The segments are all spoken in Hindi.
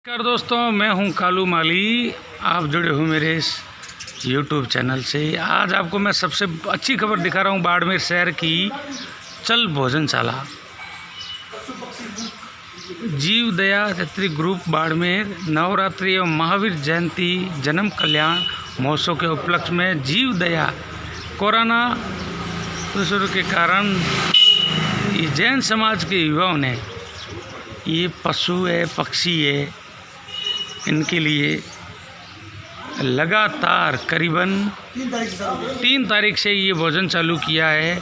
नमस्कार दोस्तों, मैं हूं कालू माली। आप जुड़े हो मेरे इस YouTube चैनल से। आज आपको मैं सबसे अच्छी खबर दिखा रहा हूं बाड़मेर शहर की चल भोजनशाला। जीव दया छत्री ग्रुप बाड़मेर नवरात्रि एवं महावीर जयंती जन्म कल्याण महोत्सव के उपलक्ष्य में जीव दया कोरोना के कारण ये जैन समाज के युवाओं ने ये पशु है, पक्षी है, इनके लिए लगातार करीबन 3 तारीख से ये भोजन चालू किया है।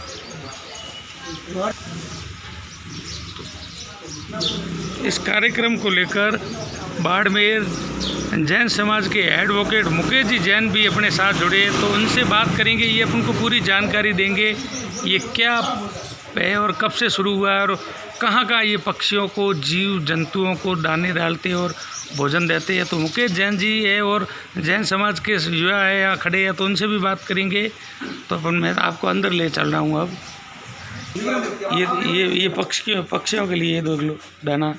इस कार्यक्रम को लेकर बाड़मेर जैन समाज के एडवोकेट मुकेश जी जैन भी अपने साथ जुड़े, तो उनसे बात करेंगे। ये अपन को पूरी जानकारी देंगे ये क्या है और कब से शुरू हुआ है और कहाँ ये पक्षियों को, जीव जंतुओं को दाने डालते और भोजन देते हैं। तो मुकेश जैन जी है और जैन समाज के युवा है यहाँ खड़े हैं, तो उनसे भी बात करेंगे। तो अपन मैं आपको अंदर ले चल रहा हूँ। अब ये पक्षियों के लिए देख लो दाना।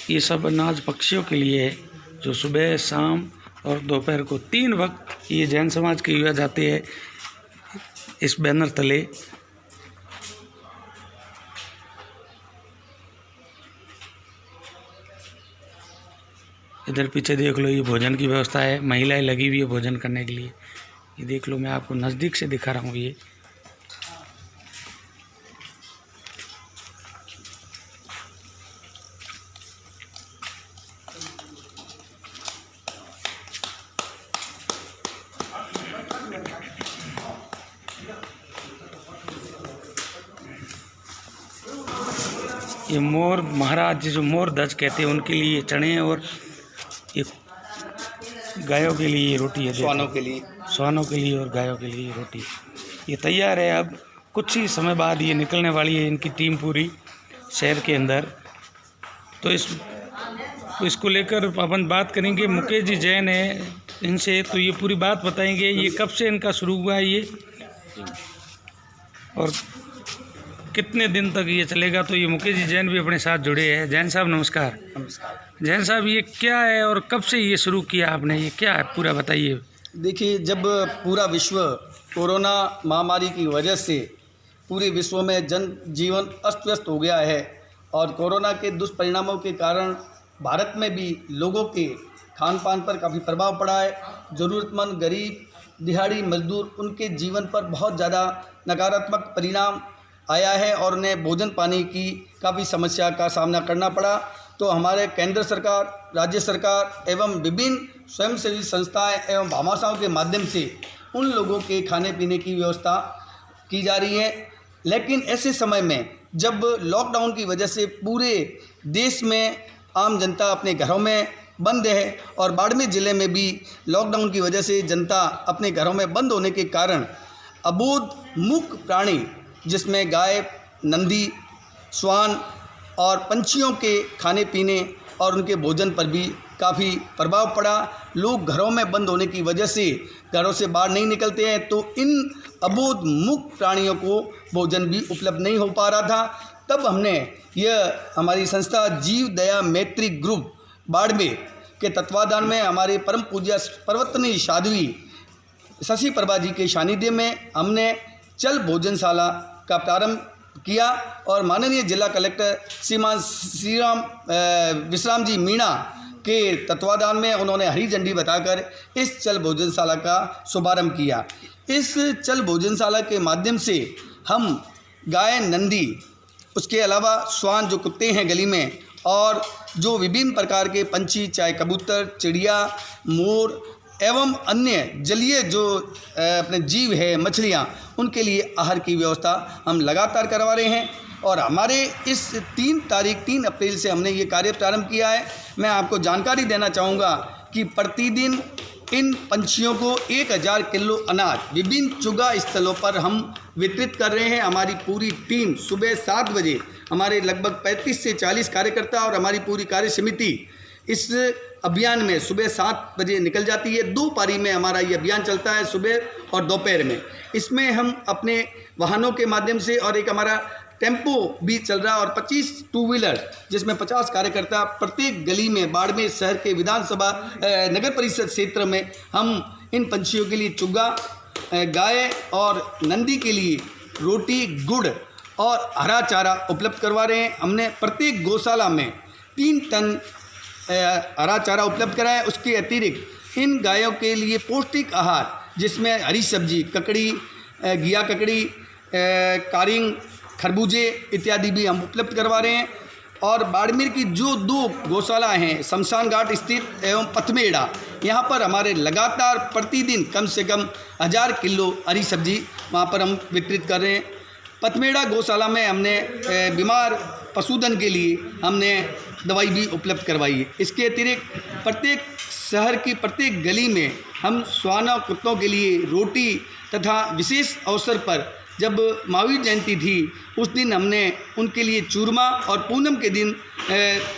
ये सब अनाज पक्षियों के लिए है जो सुबह, शाम और दोपहर को 3 वक्त ये जैन समाज के युवा जाते हैं इस बैनर तले। इधर पीछे देख लो, ये भोजन की व्यवस्था है, महिलाएं लगी हुई है भोजन करने के लिए। ये देख लो, मैं आपको नज़दीक से दिखा रहा हूँ। ये मोर महाराज जो मोर ध्वज कहते हैं उनके लिए चने और ये गायों के लिए रोटी है, श्वानों के लिए और गायों के लिए रोटी। ये तैयार है। अब कुछ ही समय बाद ये निकलने वाली है इनकी टीम पूरी शहर के अंदर। तो इसको लेकर अपन बात करेंगे। मुकेश जी जैन है इनसे, तो ये पूरी बात बताएंगे ये कब से इनका शुरू हुआ है ये और कितने दिन तक ये चलेगा। तो ये मुकेश जी जैन भी अपने साथ जुड़े हैं। जैन साहब नमस्कार। नमस्कार जैन साहब, ये क्या है और कब से ये शुरू किया आपने, ये क्या है पूरा बताइए। देखिए, जब पूरा विश्व कोरोना महामारी की वजह से पूरे विश्व में जनजीवन अस्त व्यस्त हो गया है और कोरोना के दुष्परिणामों के कारण भारत में भी लोगों के खान पान पर काफ़ी प्रभाव पड़ा है। ज़रूरतमंद, गरीब, दिहाड़ी मजदूर, उनके जीवन पर बहुत ज़्यादा नकारात्मक परिणाम आया है और उन्हें भोजन पानी की काफ़ी समस्या का सामना करना पड़ा। तो हमारे केंद्र सरकार, राज्य सरकार एवं विभिन्न स्वयंसेवी संस्थाएं एवं भामाशाहों के माध्यम से उन लोगों के खाने पीने की व्यवस्था की जा रही है। लेकिन ऐसे समय में जब लॉकडाउन की वजह से पूरे देश में आम जनता अपने घरों में बंद है और बाड़मेर ज़िले में भी लॉकडाउन की वजह से जनता अपने घरों में बंद होने के कारण अबोध मूक प्राणी जिसमें गाय, नंदी, श्वान और पंछियों के खाने पीने और उनके भोजन पर भी काफ़ी प्रभाव पड़ा। लोग घरों में बंद होने की वजह से घरों से बाहर नहीं निकलते हैं, तो इन अबोध मूक प्राणियों को भोजन भी उपलब्ध नहीं हो पा रहा था। तब हमने यह हमारी संस्था जीव दया मैत्री ग्रुप बाड़मेर के तत्वाधान में हमारे परम पूज्य प्रवर्तनीय साध्वी शशि प्रभा जी के सानिध्य में हमने चल भोजनशाला का प्रारंभ किया और माननीय जिला कलेक्टर श्रीमान विश्राम जी मीणा के तत्वाधान में उन्होंने हरी झंडी बताकर इस चल भोजनशाला का शुभारंभ किया। इस चल भोजनशाला के माध्यम से हम गाय, नंदी, उसके अलावा श्वान जो कुत्ते हैं गली में, और जो विभिन्न प्रकार के पंछी, चाहे कबूतर, चिड़िया, मोर एवं अन्य जलीय जो अपने जीव है, मछलियाँ, उनके लिए आहार की व्यवस्था हम लगातार करवा रहे हैं। और हमारे इस 3 अप्रैल से हमने ये कार्य प्रारंभ किया है। मैं आपको जानकारी देना चाहूँगा कि प्रतिदिन इन पंछियों को 1000 किलो अनाज विभिन्न चुगा स्थलों पर हम वितरित कर रहे हैं। हमारी पूरी टीम सुबह 7 बजे, हमारे लगभग 35 से 40 कार्यकर्ता और हमारी पूरी कार्य समिति इस अभियान में सुबह 7 बजे निकल जाती है। 2 पारी में हमारा ये अभियान चलता है, सुबह और दोपहर में। इसमें हम अपने वाहनों के माध्यम से और एक हमारा टेम्पो भी चल रहा है और 25 टू व्हीलर जिसमें 50 कार्यकर्ता प्रत्येक गली में बाड़मेर शहर के विधानसभा नगर परिषद क्षेत्र में हम इन पंछियों के लिए चुग्गा, गाय और नंदी के लिए रोटी, गुड़ और हरा चारा उपलब्ध करवा रहे हैं। हमने प्रत्येक गौशाला में 3 टन हरा चारा उपलब्ध कराया। उसके अतिरिक्त इन गायों के लिए पौष्टिक आहार जिसमें हरी सब्जी, ककड़ी, घिया ककड़ी, कारिंग, खरबूजे इत्यादि भी हम उपलब्ध करवा रहे हैं। और बाड़मेर की जो 2 गौशाला हैं, शमशान घाट स्थित एवं पथमेड़ा, यहाँ पर हमारे लगातार प्रतिदिन कम से कम 1000 किलो हरी सब्जी वहाँ पर हम वितरित कर रहे हैं। पथमेड़ा गौशाला में हमने बीमार पशुधन के लिए हमने दवाई भी उपलब्ध करवाई है। इसके अतिरिक्त प्रत्येक शहर की प्रत्येक गली में हम श्वानों कुत्तों के लिए रोटी तथा विशेष अवसर पर जब महावीर जयंती थी उस दिन हमने उनके लिए चूरमा और पूनम के दिन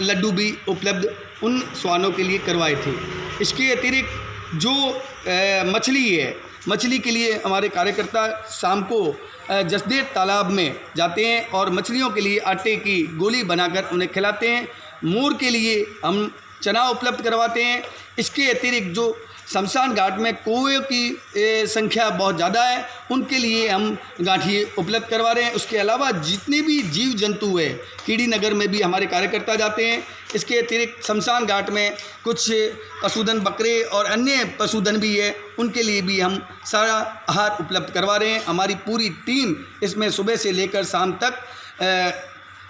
लड्डू भी उपलब्ध उन श्वानों के लिए करवाए थे। इसके अतिरिक्त जो मछली है, मछली के लिए हमारे कार्यकर्ता शाम को जसदेव तालाब में जाते हैं और मछलियों के लिए आटे की गोली बनाकर उन्हें खिलाते हैं। मोर के लिए हम चना उपलब्ध करवाते हैं। इसके अतिरिक्त जो शमशान घाट में कौओं की संख्या बहुत ज़्यादा है, उनके लिए हम गांठिए उपलब्ध करवा रहे हैं। उसके अलावा जितने भी जीव जंतु है, कीड़ी नगर में भी हमारे कार्यकर्ता जाते हैं। इसके अतिरिक्त शमशान घाट में कुछ पशुधन, बकरे और अन्य पशुधन भी है, उनके लिए भी हम सारा आहार उपलब्ध करवा रहे हैं। हमारी पूरी टीम इसमें सुबह से लेकर शाम तक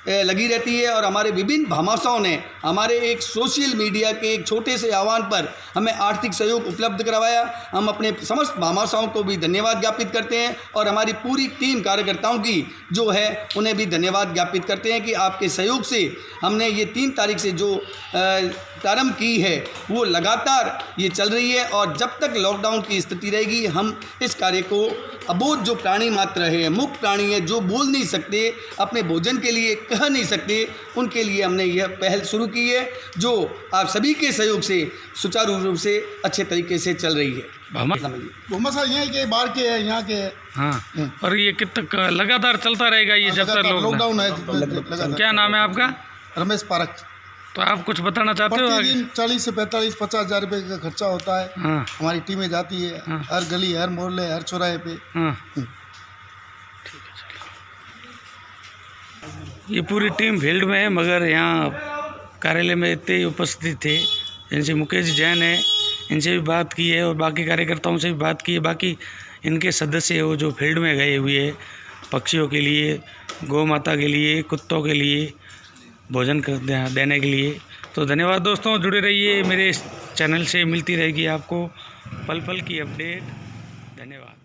लगी रहती है और हमारे विभिन्न भामाशाओं ने हमारे एक सोशल मीडिया के एक छोटे से आह्वान पर हमें आर्थिक सहयोग उपलब्ध करवाया। हम अपने समस्त भामाशाओं को भी धन्यवाद ज्ञापित करते हैं और हमारी पूरी टीम कार्यकर्ताओं की जो है उन्हें भी धन्यवाद ज्ञापित करते हैं कि आपके सहयोग से हमने ये 3 तारीख से जो प्रारंभ की है वो लगातार ये चल रही है और जब तक लॉकडाउन की स्थिति रहेगी हम इस कार्य को अबोध जो प्राणी मात्र है, मुक्त प्राणी है, जो बोल नहीं सकते, अपने भोजन के लिए कह नहीं सकते, उनके लिए हमने यह पहल शुरू की है जो आप सभी के सहयोग से सुचारू रूप से अच्छे तरीके से चल रही है। भामाशा यहाँ के बाहर के है, यहाँ के है। हाँ, और ये कितना तक लगातार चलता रहेगा ये जब तक लॉकडाउन है। क्या नाम है आपका? रमेश पारक। तो आप कुछ बताना चाहते हो? प्रतिदिन 40 से 45 50 हज़ार रुपये का खर्चा होता है। हाँ। हमारी टीमें जाती है। हाँ। हर गली, हर मोहल्ले, हर चौराहे पे। हाँ। ठीक है, चलो। ये पूरी टीम फील्ड में है मगर यहाँ कार्यालय में इतने ही उपस्थित थे। इनसे मुकेश जैन है, इनसे भी बात की है और बाकी कार्यकर्ताओं से भी बात की है। बाकी इनके सदस्य वो जो फील्ड में गए हुए हैं पक्षियों के लिए, गौ माता के लिए, कुत्तों के लिए भोजन देने के लिए। तो धन्यवाद दोस्तों, जुड़े रहिए मेरे इस चैनल से, मिलती रहेगी आपको पल पल की अपडेट। धन्यवाद।